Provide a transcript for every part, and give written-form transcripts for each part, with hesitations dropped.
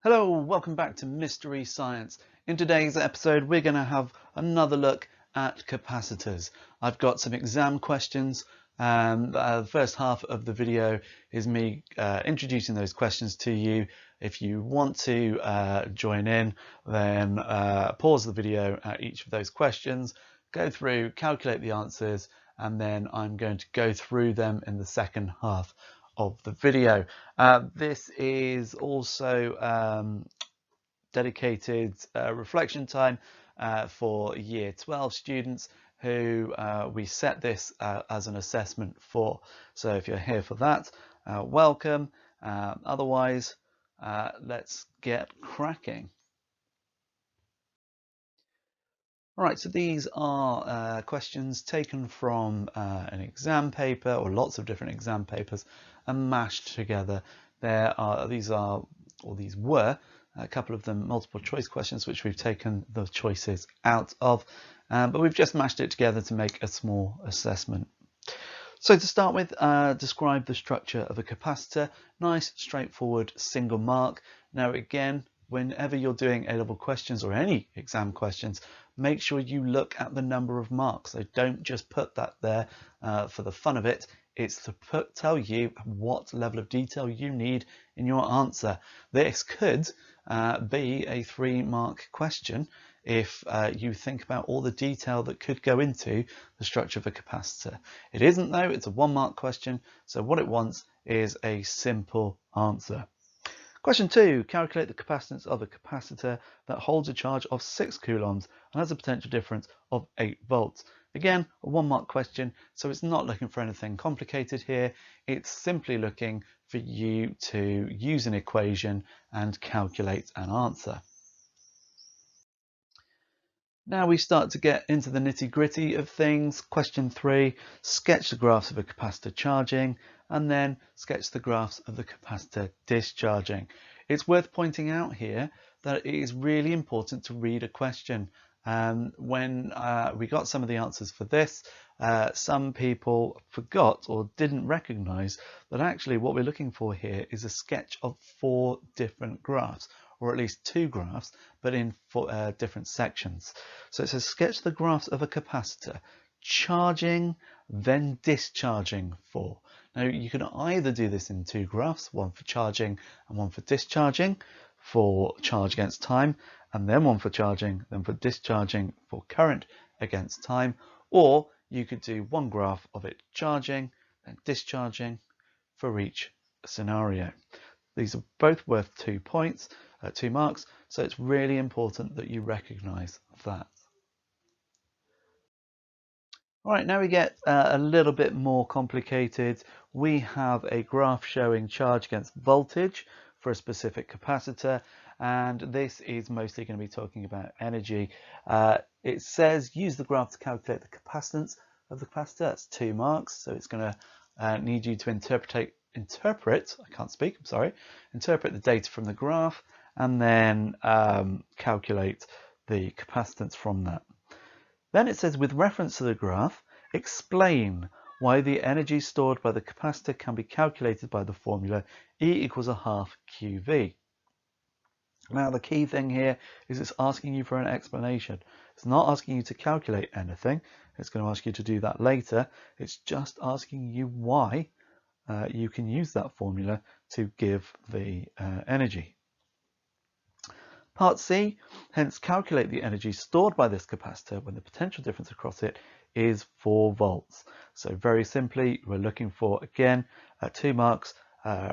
Hello, welcome back to Mystery Science. In today's episode, we're going to have another look at capacitors. I've got some exam questions. The first half of the video is me introducing those questions to you. If you want to join in, then pause the video at each of those questions, go through, calculate the answers, and then I'm going to go through them in the second half of the video. This is also dedicated reflection time for year 12 students who we set this as an assessment for. So if you're here for that, welcome. Otherwise, let's get cracking. All right, so these are questions taken from an exam paper or lots of different exam papers and mashed together. These were a couple of them multiple choice questions, which we've taken the choices out of, but we've just mashed it together to make a small assessment. So to start with, describe the structure of a capacitor. Nice, straightforward, single mark. Now again, whenever you're doing A-level questions or any exam questions, make sure you look at the number of marks. So don't just put that there for the fun of it. It's to tell you what level of detail you need in your answer. This could be a 3-mark question if you think about all the detail that could go into the structure of a capacitor. It isn't though, it's a 1-mark question. So what it wants is a simple answer. Question 2, calculate the capacitance of a capacitor that holds a charge of 6 coulombs and has a potential difference of 8 volts. Again, a 1-mark question, so it's not looking for anything complicated here. It's simply looking for you to use an equation and calculate an answer. Now we start to get into the nitty-gritty of things. Question 3, sketch the graphs of a capacitor charging and then sketch the graphs of the capacitor discharging. It's worth pointing out here that it is really important to read a question. When we got some of the answers for this, some people forgot or didn't recognize that actually what we're looking for here is a sketch of 4 different graphs, or at least 2 graphs, but in different sections. So it says sketch the graphs of a capacitor, charging, then discharging for. Now you can either do this in 2 graphs, one for charging and one for discharging, for charge against time, and then one for charging, then for discharging for current against time, or you could do 1 graph of it charging and discharging for each scenario. These are both worth 2 points, 2 marks, so it's really important that you recognize that. All right, now we get a little bit more complicated. We have a graph showing charge against voltage for a specific capacitor, and this is mostly going to be talking about energy. It says use the graph to calculate the capacitance of the capacitor. That's 2 marks, so it's going to need you to interpret the data from the graph and then calculate the capacitance from that. Then it says, with reference to the graph, explain why the energy stored by the capacitor can be calculated by the formula E = 1/2 QV. Now the key thing here is it's asking you for an explanation. It's not asking you to calculate anything. It's going to ask you to do that later. It's just asking you why you can use that formula to give the energy. Part C, hence calculate the energy stored by this capacitor when the potential difference across it is 4 volts. So very simply, we're looking for, again, 2 marks,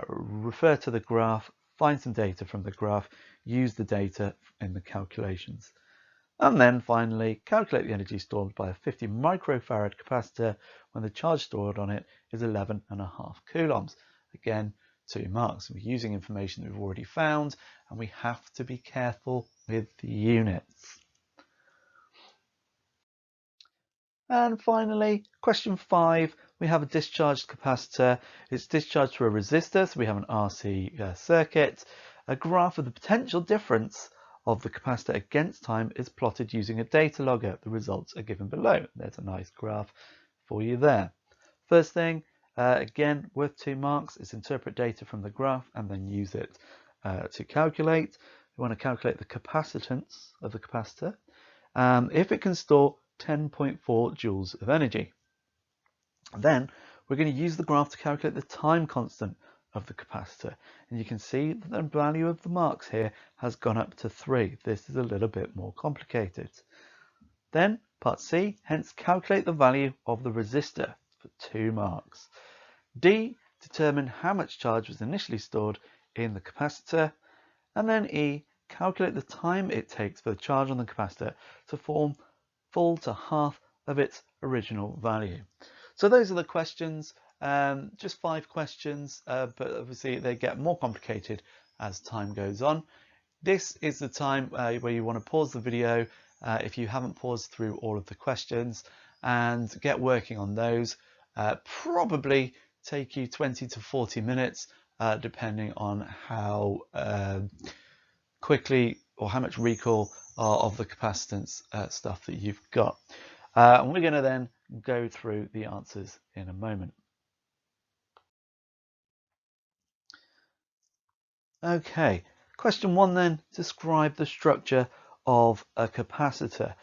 refer to the graph, find some data from the graph, use the data in the calculations. And then finally, calculate the energy stored by a 50 microfarad capacitor when the charge stored on it is 11.5 coulombs. Again, 2 marks. We're using information that we've already found, and we have to be careful with the units. And finally, question 5, we have a discharged capacitor. It's discharged through a resistor, so we have an RC circuit. A graph of the potential difference of the capacitor against time is plotted using a data logger. The results are given below. There's a nice graph for you there. First thing, again, worth 2 marks, is interpret data from the graph and then use it to calculate. We want to calculate the capacitance of the capacitor if it can store 10.4 joules of energy. Then we're going to use the graph to calculate the time constant of the capacitor, and you can see that the value of the marks here has gone up to 3. This is a little bit more complicated. Then part C, hence calculate the value of the resistor for 2 marks. D, determine how much charge was initially stored in the capacitor. And then E, calculate the time it takes for the charge on the capacitor to fall to half of its original value. So those are the questions, just 5 questions, but obviously they get more complicated as time goes on. This is the time where you want to pause the video if you haven't paused through all of the questions and get working on those. Probably take you 20 to 40 minutes depending on how quickly or how much recall of the capacitance stuff that you've got. And we're going to then go through the answers in a moment. Okay, question 1 then, describe the structure of a capacitor.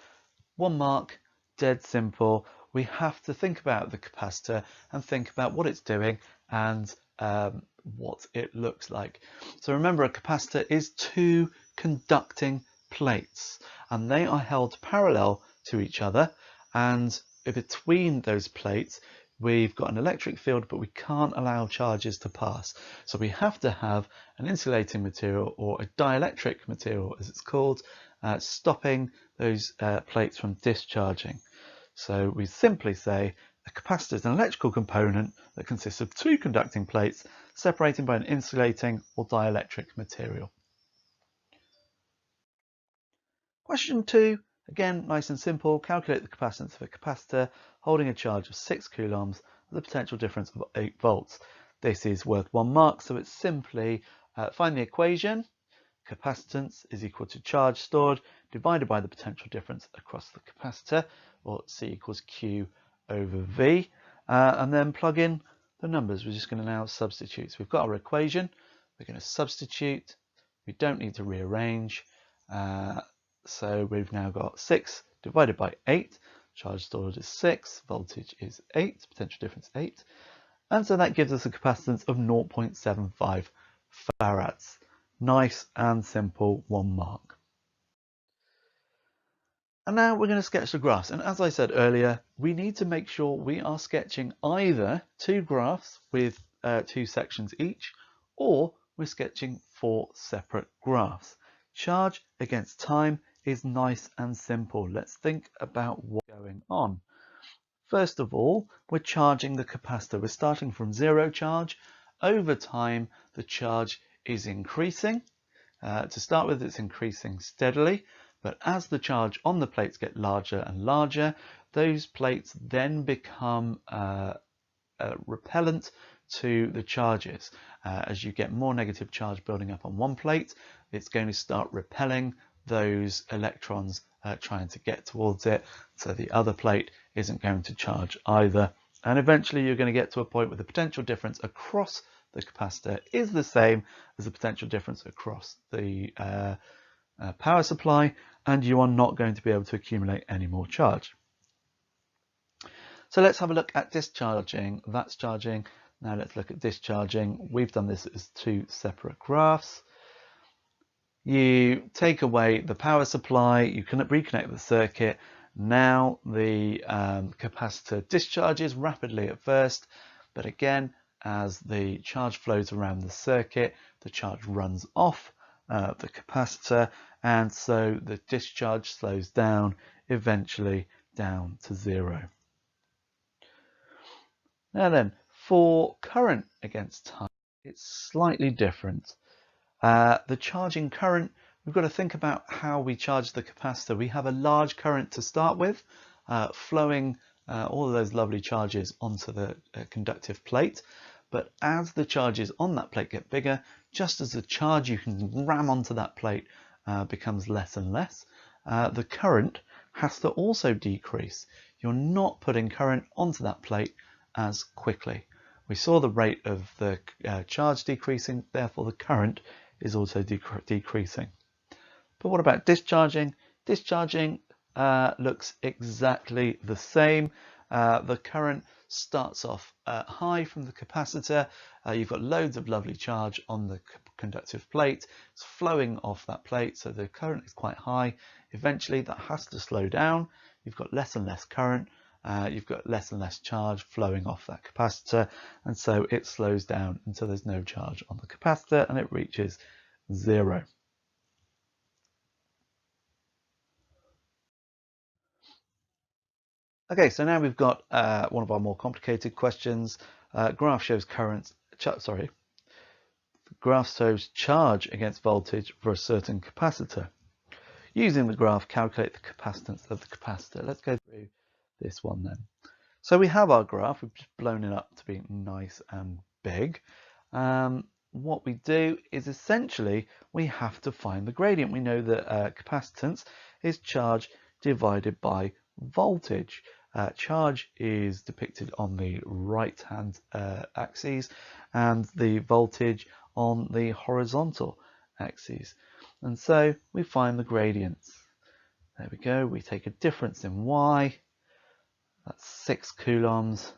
1 mark, dead simple. We have to think about the capacitor and think about what it's doing and what it looks like. So remember, a capacitor is 2 conducting plates and they are held parallel to each other, and between those plates we've got an electric field, but we can't allow charges to pass. So we have to have an insulating material, or a dielectric material as it's called, stopping those plates from discharging. So we simply say a capacitor is an electrical component that consists of 2 conducting plates separated by an insulating or dielectric material. Question 2, again nice and simple. Calculate the capacitance of a capacitor holding a charge of 6 coulombs with a potential difference of 8 volts. This is worth 1 mark, so it's simply find the equation. Capacitance is equal to charge stored divided by the potential difference across the capacitor, or C equals Q over V, and then plug in the numbers. We're just going to now substitute. So we've got our equation, we're going to substitute, we don't need to rearrange, so we've now got 6 divided by 8, charge stored is 6, voltage is 8, potential difference 8, and so that gives us a capacitance of 0.75 farads. Nice and simple, 1 mark. And now we're going to sketch the graphs. And as I said earlier, we need to make sure we are sketching either 2 graphs with 2 sections each, or we're sketching 4 separate graphs. Charge against time is nice and simple. Let's think about what's going on. First of all, we're charging the capacitor. We're starting from 0 charge. Over time, the charge is increasing. To start with, it's increasing steadily, but as the charge on the plates get larger and larger, those plates then become repellent to the charges. As you get more negative charge building up on one plate, it's going to start repelling those electrons trying to get towards it, so the other plate isn't going to charge either. And eventually you're going to get to a point where the potential difference across the capacitor is the same as the potential difference across the power supply, and you are not going to be able to accumulate any more charge. So let's have a look at discharging. That's charging. Now let's look at discharging. We've done this as 2 separate graphs. You take away the power supply, you can reconnect the circuit. Now the capacitor discharges rapidly at first, but again, as the charge flows around the circuit, the charge runs off the capacitor, and so the discharge slows down, eventually down to 0. Now then, for current against time, it's slightly different. The charging current, we've got to think about how we charge the capacitor. We have a large current to start with, flowing all of those lovely charges onto the conductive plate. But as the charges on that plate get bigger, just as the charge you can ram onto that plate becomes less and less, the current has to also decrease. You're not putting current onto that plate as quickly. We saw the rate of the charge decreasing, therefore the current is also decreasing. But what about discharging? Discharging looks exactly the same. The current starts off high from the capacitor. You've got loads of lovely charge on the conductive plate. It's flowing off that plate, so the current is quite high. Eventually that has to slow down. You've got less and less current. You've got less and less charge flowing off that capacitor, and so it slows down until there's no charge on the capacitor and it reaches 0. Okay, so now we've got one of our more complicated questions. Graph shows graph shows charge against voltage for a certain capacitor. Using the graph, calculate the capacitance of the capacitor. Let's go through this one then. So we have our graph. We've just blown it up to be nice and big. What we do is essentially we have to find the gradient. We know that capacitance is charge divided by voltage. Charge is depicted on the right hand axis and the voltage on the horizontal axis, and so we find the gradients. There we go. We take a difference in y, that's 6 coulombs,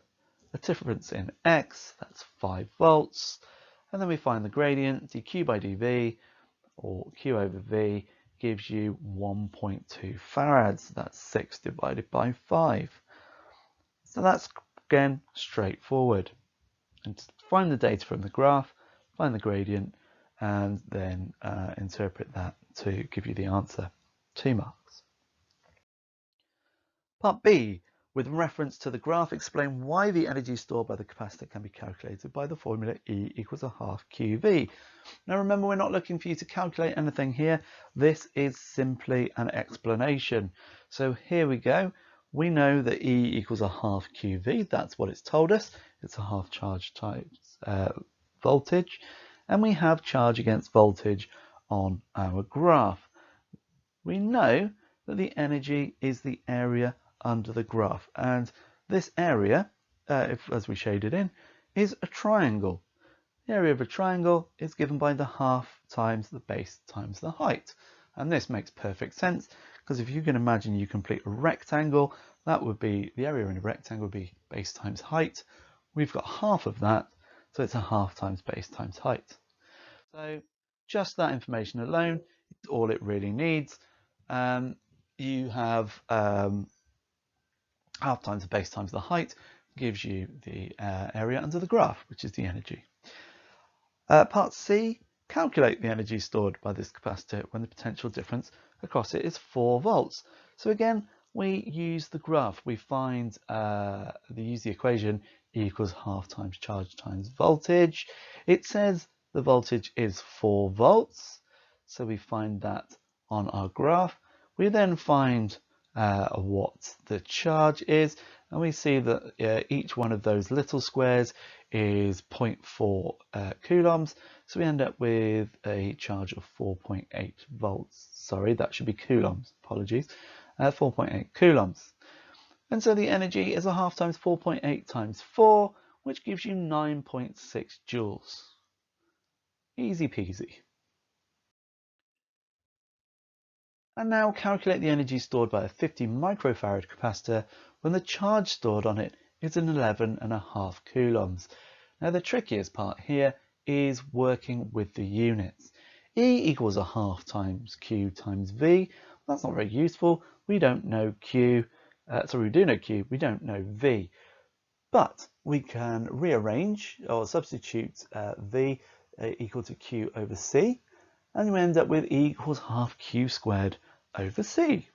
a difference in x, that's 5 volts, and then we find the gradient. dq by dv, or q over v, gives you 1.2 farads. That's 6 divided by 5. So that's, again, straightforward. And to find the data from the graph, find the gradient, and then interpret that to give you the answer. 2 marks. Part B. With reference to the graph, explain why the energy stored by the capacitor can be calculated by the formula E equals a half QV. Now remember, we're not looking for you to calculate anything here. This is simply an explanation. So here we go. We know that E equals a half QV. That's what it's told us. It's a half charge times voltage. And we have charge against voltage on our graph. We know that the energy is the area under the graph, and this area, as we shaded in, is a triangle. The area of a triangle is given by the half times the base times the height, and this makes perfect sense, because if you can imagine you complete a rectangle, that would be the area in a rectangle would be base times height. We've got half of that, so it's a half times base times height. So just that information alone is all it really needs. You have half times the base times the height gives you the area under the graph, which is the energy. Part C, calculate the energy stored by this capacitor when the potential difference across it is 4 volts. So again, we use the graph. We find, use the equation E equals half times charge times voltage. It says the voltage is 4 volts. So we find that on our graph. We then find what the charge is, and we see that each one of those little squares is 0.4 coulombs, so we end up with a charge of 4.8 volts. Sorry, that should be coulombs, apologies. 4.8 coulombs. And so the energy is a half times 4.8 times 4, which gives you 9.6 joules. Easy peasy. And now calculate the energy stored by a 50 microfarad capacitor when the charge stored on it is an 11.5 coulombs. Now the trickiest part here is working with the units. E equals a half times Q times V. That's not very useful. We don't know Q. We do know Q, we don't know V. But we can rearrange or substitute V equal to Q over C. And we end up with E equals half Q squared over C.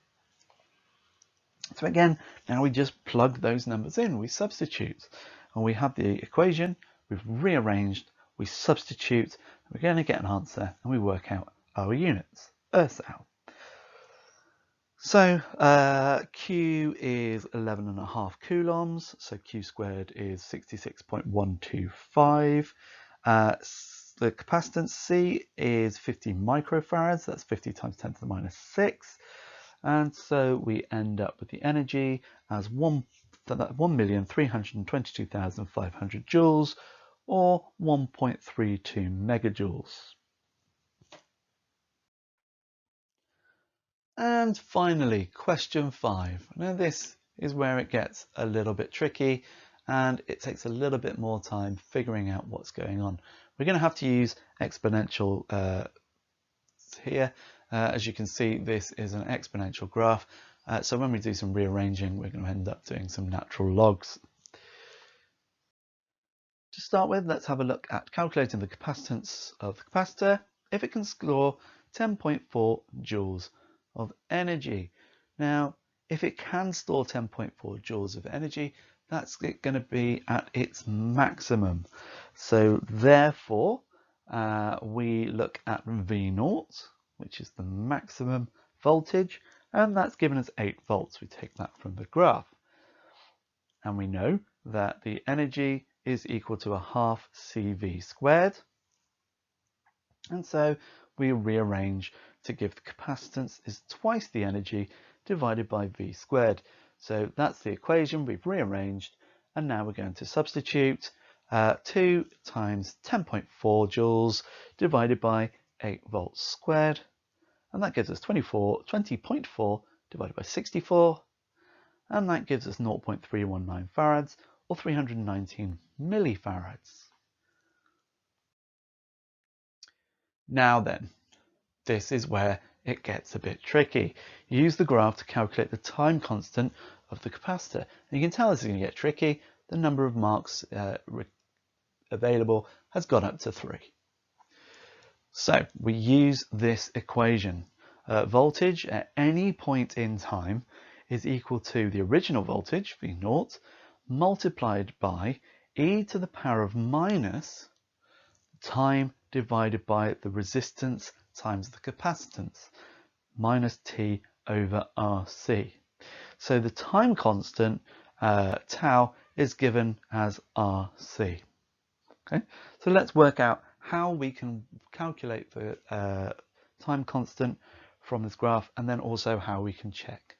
So again, now we just plug those numbers in, we substitute, and we have the equation, we've rearranged, we substitute, we're going to get an answer, and we work out our units, out. So Q is 11.5 coulombs, so Q squared is 66.125. The capacitance C is 50 microfarads, that's 50 times 10 to the minus 6. And so we end up with the energy as 1,322,500 joules, or 1.32 megajoules. And finally, question 5. Now this is where it gets a little bit tricky and it takes a little bit more time figuring out what's going on. We're going to have to use exponential here. As you can see, this is an exponential graph. So when we do some rearranging, we're going to end up doing some natural logs. To start with, let's have a look at calculating the capacitance of the capacitor if it can store 10.4 joules of energy. Now, if it can store 10.4 joules of energy, that's going to be at its maximum. So therefore, we look at V0, which is the maximum voltage, and that's given us 8 volts. We take that from the graph. And we know that the energy is equal to a half CV squared. And so we rearrange to give the capacitance is twice the energy divided by V squared. So that's the equation we've rearranged. And now we're going to substitute 2 times 10.4 joules divided by 8 volts squared. And that gives us 20.4 divided by 64. And that gives us 0.319 farads, or 319 millifarads. Now then, this is where it gets a bit tricky. Use the graph to calculate the time constant of the capacitor. And you can tell this is going to get tricky. The number of marks available has gone up to 3. So we use this equation. Voltage at any point in time is equal to the original voltage, V0, multiplied by e to the power of minus time divided by the resistance times the capacitance, minus T over RC. So the time constant, tau, is given as RC. Okay, so let's work out how we can calculate the time constant from this graph, and then also how we can check.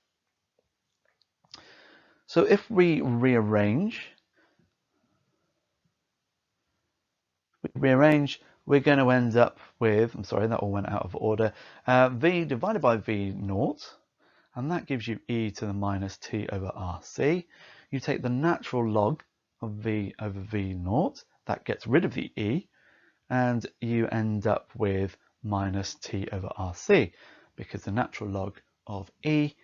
So if we rearrange, we're going to end up with, I'm sorry, that all went out of order, V divided by V0, and that gives you e to the minus t over RC. You take the natural log of V over V0, that gets rid of the e, and you end up with minus t over RC, because the natural log of e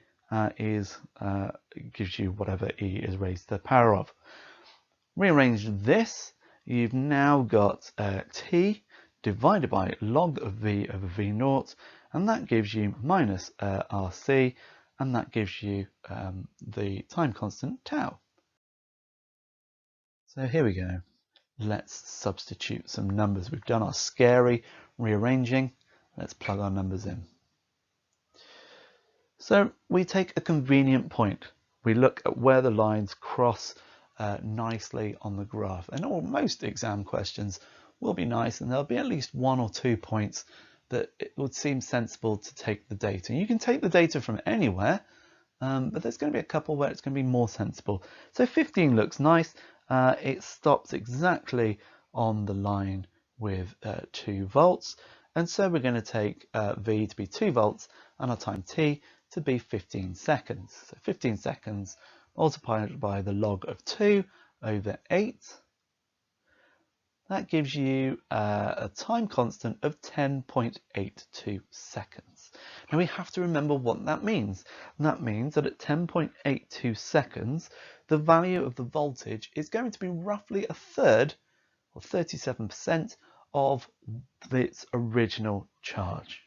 gives you whatever e is raised to the power of. Rearrange this, you've now got t divided by log of v over v0, and that gives you minus RC, and that gives you the time constant tau. So here we go. Let's substitute some numbers. We've done our scary rearranging. Let's plug our numbers in. So we take a convenient point. We look at where the lines cross nicely on the graph. And most exam questions will be nice, and there'll be at least 1 or 2 points that it would seem sensible to take the data. And you can take the data from anywhere, but there's going to be a couple where it's going to be more sensible. So 15 looks nice. It stops exactly on the line with 2 volts. And so we're going to take V to be 2 volts and our time t to be 15 seconds. So 15 seconds multiplied by the log of 2 over 8. That gives you a time constant of 10.82 seconds. Now we have to remember what that means. That means that at 10.82 seconds, the value of the voltage is going to be roughly a third, or 37%, of its original charge.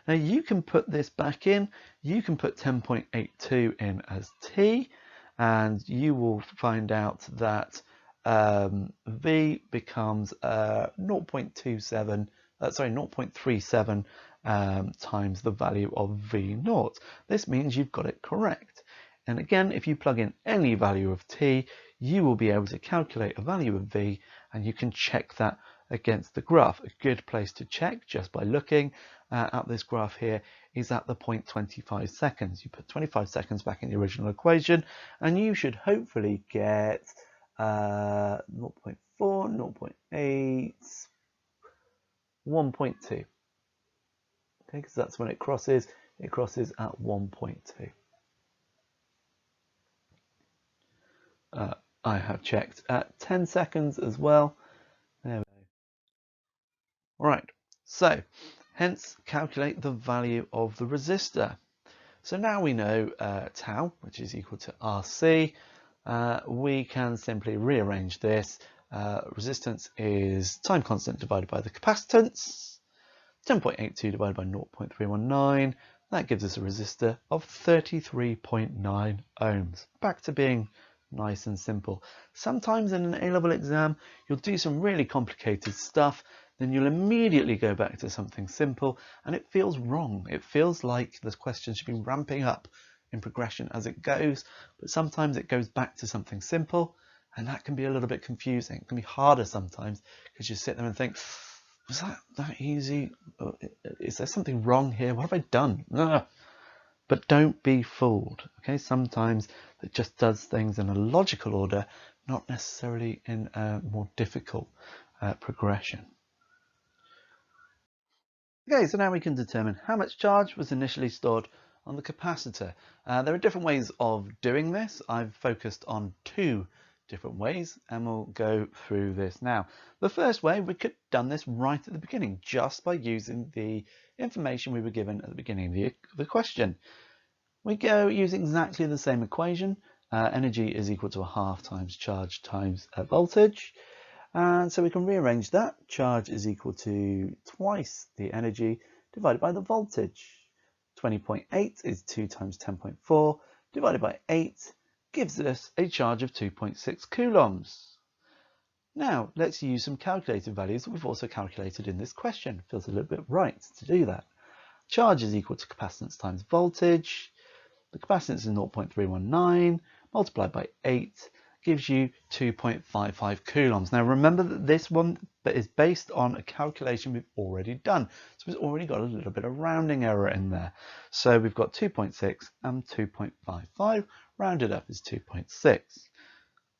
Now you can put this back in. You can put 10.82 in as t, and you will find out that V becomes 0.37 times the value of V0. This means you've got it correct. And again, if you plug in any value of t, you will be able to calculate a value of V, and you can check that against the graph. A good place to check, just by looking at this graph here, is at the point 25 seconds. You put 25 seconds back in the original equation, and you should hopefully get 0.4, 0.8, 1.2. Okay, because that's when it crosses it crosses at 1.2. I have checked at 10 seconds as well. There we go. All right, so hence calculate the value of the resistor. So now we know tau, which is equal to RC. We can simply rearrange this. Resistance is time constant divided by the capacitance. 10.82 divided by 0.319. That gives us a resistor of 33.9 ohms. Back to being nice and simple. Sometimes in an A-level exam, you'll do some really complicated stuff, then you'll immediately go back to something simple, and it feels wrong. It feels like the question should be ramping up in progression as it goes, but sometimes it goes back to something simple, and that can be a little bit confusing. It can be harder sometimes because you sit there and think, was that easy? Is there something wrong here? What have I done? Ugh. But don't be fooled. Okay, sometimes it just does things in a logical order, not necessarily in a more difficult progression. Okay, so now we can determine how much charge was initially stored on the capacitor. There are different ways of doing this. I've focused on two different ways, and we'll go through this now. The first way, we could have done this right at the beginning, just by using the information we were given at the beginning of the question. We go using exactly the same equation. Energy is equal to a half times charge times voltage. And so we can rearrange that. Charge is equal to twice the energy divided by the voltage. 20.8 is 2 times 10.4 divided by 8 gives us a charge of 2.6 coulombs. Now let's use some calculated values that we've also calculated in this question. Feels a little bit right to do that. Charge is equal to capacitance times voltage. The capacitance is 0.319 multiplied by 8 gives you 2.55 coulombs. Now remember that this one is based on a calculation we've already done. So it's already got a little bit of rounding error in there. So we've got 2.6 and 2.55 rounded up is 2.6.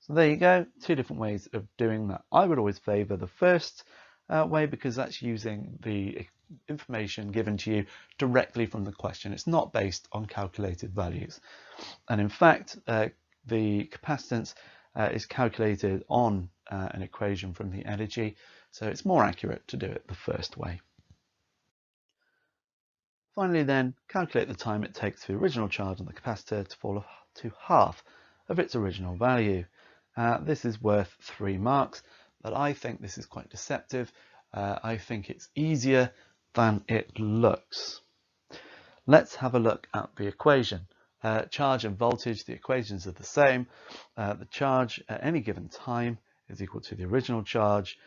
So there you go, two different ways of doing that. I would always favor the first way because that's using the information given to you directly from the question. It's not based on calculated values. And in fact, the capacitance is calculated on an equation from the energy, so it's more accurate to do it the first way. Finally then, calculate the time it takes for the original charge on the capacitor to fall to half of its original value. This is worth 3 marks, but I think this is quite deceptive. I think it's easier than it looks. Let's have a look at the equation. Charge and voltage, the equations are the same. The charge at any given time is equal to the original charge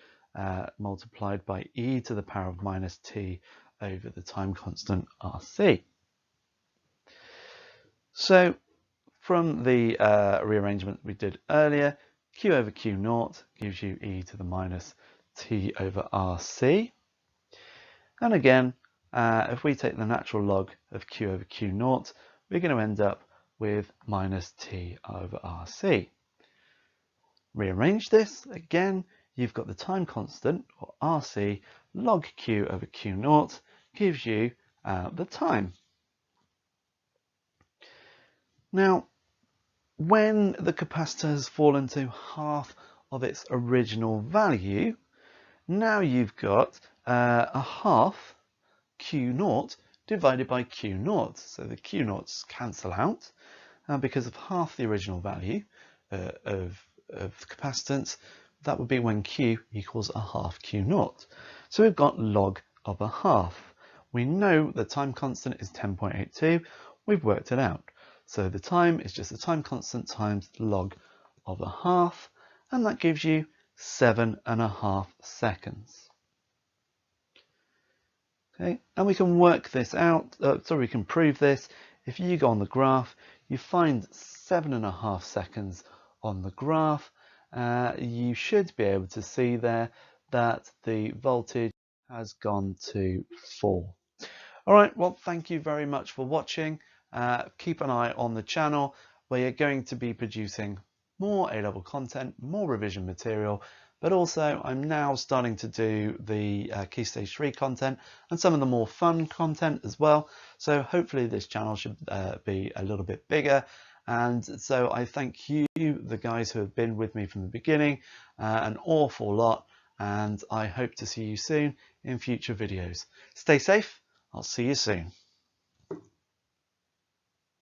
multiplied by e to the power of minus t over the time constant RC. So from the rearrangement we did earlier, Q over Q naught gives you e to the minus t over RC. And again, if we take the natural log of Q over Q naught, we're going to end up with minus t over RC. Rearrange this, again, you've got the time constant, or RC, log Q over Q naught, gives you the time. Now, when the capacitor has fallen to half of its original value, now you've got a half Q naught divided by Q naught. So the Q naughts cancel out because of half the original value of capacitance. That would be when Q equals a half Q naught. So we've got log of a half. We know the time constant is 10.82. We've worked it out. So the time is just the time constant times log of a half, and that gives you 7.5 seconds. Okay, and we can work this out, we can prove this. If you go on the graph, you find 7.5 seconds on the graph. You should be able to see there that the voltage has gone to 4. All right, well, thank you very much for watching. Keep an eye on the channel where you're going to be producing more A-level content, more revision material, but also I'm now starting to do the Key Stage 3 content and some of the more fun content as well. So hopefully this channel should be a little bit bigger. And so I thank you, the guys who have been with me from the beginning, an awful lot. And I hope to see you soon in future videos. Stay safe. I'll see you soon.